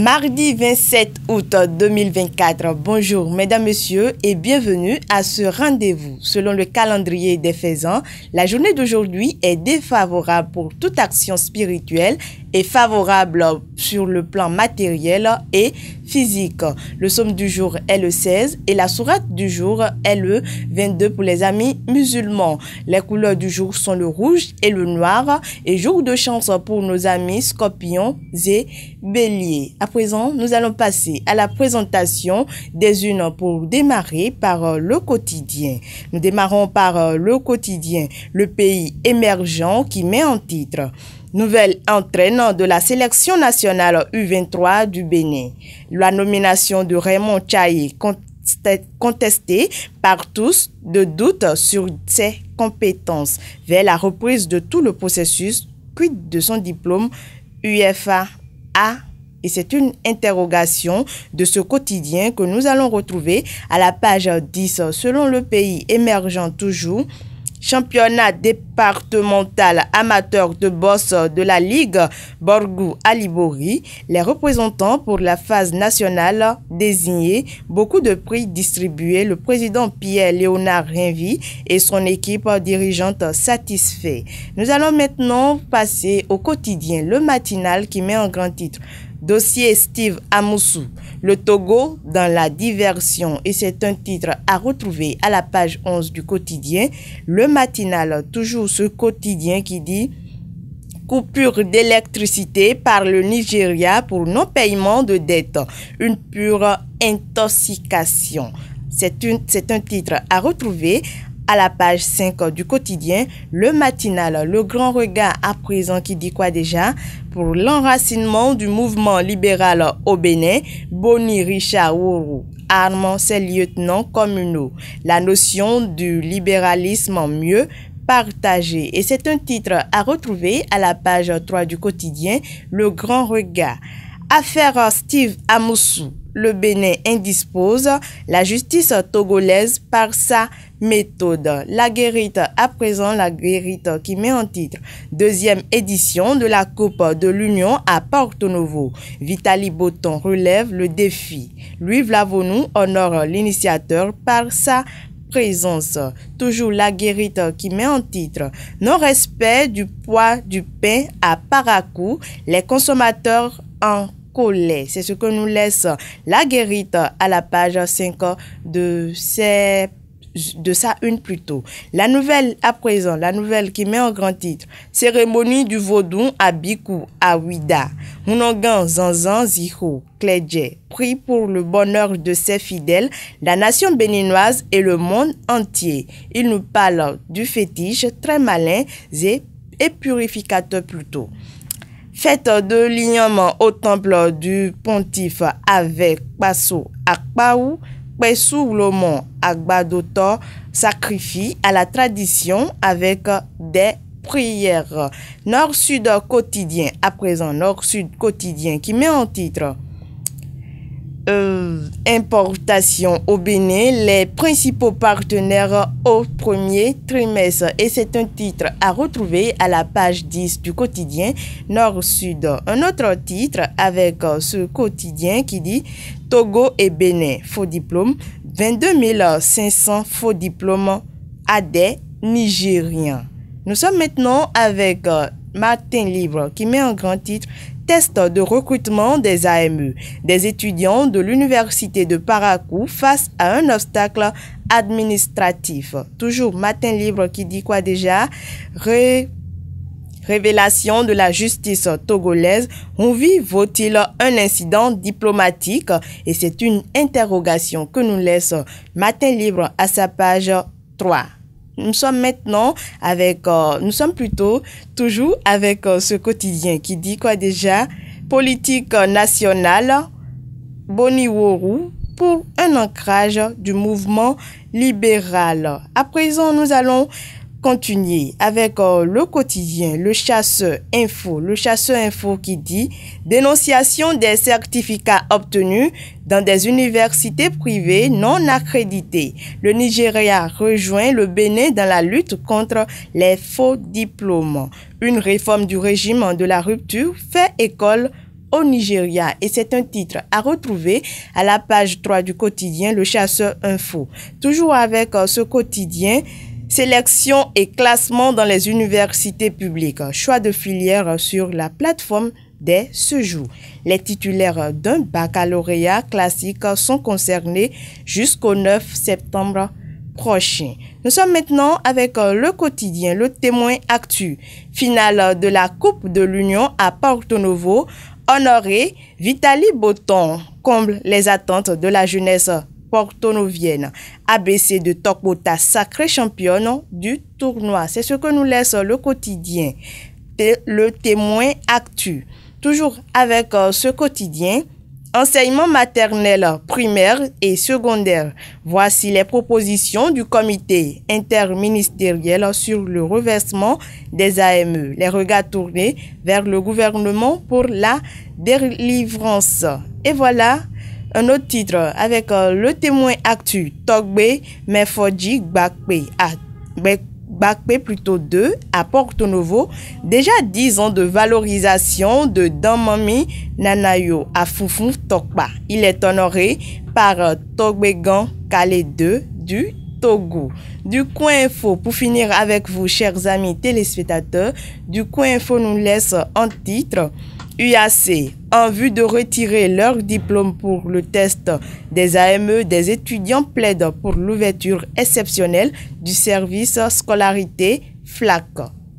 Mardi 27 août 2024, bonjour mesdames, messieurs et bienvenue à ce rendez-vous. Selon le calendrier des faisans, la journée d'aujourd'hui est défavorable pour toute action spirituelle et favorable sur le plan matériel et physique. Le psaume du jour est le 16 et la sourate du jour est le 22 pour les amis musulmans. Les couleurs du jour sont le rouge et le noir et jour de chance pour nos amis scorpions et béliers. À présent, nous allons passer à la présentation des unes pour démarrer par le quotidien. Nous démarrons par le quotidien, le pays émergent qui met en titre nouvelle entraîne de la sélection nationale U23 du Bénin. La nomination de Raymond Tchaye contestée par tous de doutes sur ses compétences vers la reprise de tout le processus quid de son diplôme UFA. Et c'est une interrogation de ce quotidien que nous allons retrouver à la page 10. Selon le pays émergent toujours, championnat départemental amateur de boss de la Ligue Borgou Alibori, les représentants pour la phase nationale désignés, beaucoup de prix distribués, le président Pierre-Léonard Rinvy et son équipe dirigeante satisfait. Nous allons maintenant passer au quotidien, le matinal qui met en grand titre dossier Steve Amoussou, le Togo dans la diversion, et c'est un titre à retrouver à la page 11 du quotidien. Le matinal, toujours ce quotidien qui dit coupure d'électricité par le Nigeria pour non-paiement de dette, une pure intoxication. C'est un titre à retrouver à la page 5 du quotidien, le matinal, le grand regard à présent qui dit quoi déjà? Pour l'enracinement du mouvement libéral au Bénin, Boni Richard Ourou arme ses lieutenants communaux. La notion du libéralisme mieux partagé. Et c'est un titre à retrouver à la page 3 du quotidien, le grand regard. Affaire Steve Amoussou. Le Bénin indispose la justice togolaise par sa méthode. La guérite, à présent la guérite qui met en titre deuxième édition de la Coupe de l'Union à Porto Novo. Vitali Boton relève le défi. Louis Vlavonou honore l'initiateur par sa présence. Toujours la guérite qui met en titre non-respect du poids du pain à Parakou, les consommateurs en colère. C'est ce que nous laisse la guérite à la page 5 de sa une plus tôt. La nouvelle à présent, la nouvelle qui met en grand titre cérémonie du vaudou à Bikou à Ouida. Mounongan Zanzan Ziho Kledje prie pour le bonheur de ses fidèles, la nation béninoise et le monde entier. Il nous parle du fétiche très malin et purificateur plutôt. Fête de lignement au temple du pontife avec Passo Akpaou, Pessou Lomon Agbadotor sacrifie à la tradition avec des prières. Nord-Sud quotidien, à présent Nord-Sud quotidien qui met en titre importation au Bénin, les principaux partenaires au premier trimestre. Et c'est un titre à retrouver à la page 10 du quotidien Nord-Sud. Un autre titre avec ce quotidien qui dit Togo et Bénin, faux diplôme, 22 500 faux diplômes à des Nigériens. Nous sommes maintenant avec Matin Libre qui met en grand titre test de recrutement des AME, des étudiants de l'université de Parakou face à un obstacle administratif. Toujours Matin Libre qui dit quoi déjà? Révélation de la justice togolaise. Rouvi vaut-il un incident diplomatique? Et c'est une interrogation que nous laisse Matin Libre à sa page 3. Nous sommes maintenant avec, nous sommes plutôt toujours avec ce quotidien qui dit quoi déjà? Politique nationale, Boniworu pour un ancrage du mouvement libéral. À présent, nous allons continuer avec le quotidien, le chasseur info qui dit dénonciation des certificats obtenus dans des universités privées non accréditées. Le Nigeria rejoint le Bénin dans la lutte contre les faux diplômes. Une réforme du régime de la rupture fait école au Nigeria et c'est un titre à retrouver à la page 3 du quotidien Le Chasseur Info. Toujours avec ce quotidien, sélection et classement dans les universités publiques, choix de filière sur la plateforme dès ce jour. Les titulaires d'un baccalauréat classique sont concernés jusqu'au 9 septembre prochain. Nous sommes maintenant avec le quotidien Le Témoin Actu. Finale de la Coupe de l'Union à Porto Novo. Honoré, Vitaly Boton comble les attentes de la jeunesse porto-novienne. ABC de Tokbota, sacrée championne du tournoi. C'est ce que nous laisse le quotidien Le Témoin Actu. Toujours avec ce quotidien, enseignement maternel, primaire et secondaire. Voici les propositions du comité interministériel sur le reversement des AME. Les regards tournés vers le gouvernement pour la délivrance. Et voilà un autre titre avec le Témoin Actu. Togbe Mefoji Gbakpe plutôt 2 à Porto Novo. Déjà 10 ans de valorisation de Danmami Nanayo à Foufou Tokba. Il est honoré par Togbegan Kale 2 du Togo. Du Coin Info, pour finir avec vous, chers amis téléspectateurs, du Coin Info nous laisse en titre UAC. En vue de retirer leur diplôme pour le test des AME, des étudiants plaident pour l'ouverture exceptionnelle du service scolarité FLAC.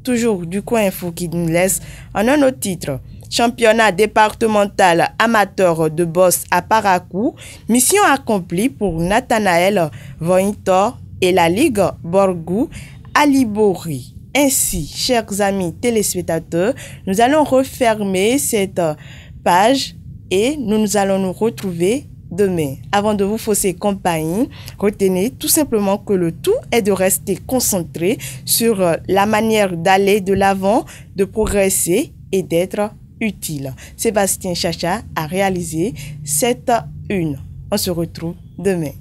Toujours du Coin Info qui nous laisse en un autre titre. Championnat départemental amateur de boss à Parakou. Mission accomplie pour Nathanaël Vointor et la Ligue Borgou Alibori. Ainsi, chers amis téléspectateurs, nous allons refermer cette page et nous allons nous retrouver demain. Avant de vous fausser compagnie, retenez tout simplement que le tout est de rester concentré sur la manière d'aller de l'avant, de progresser et d'être utile. Sébastien Chacha a réalisé cette une. On se retrouve demain.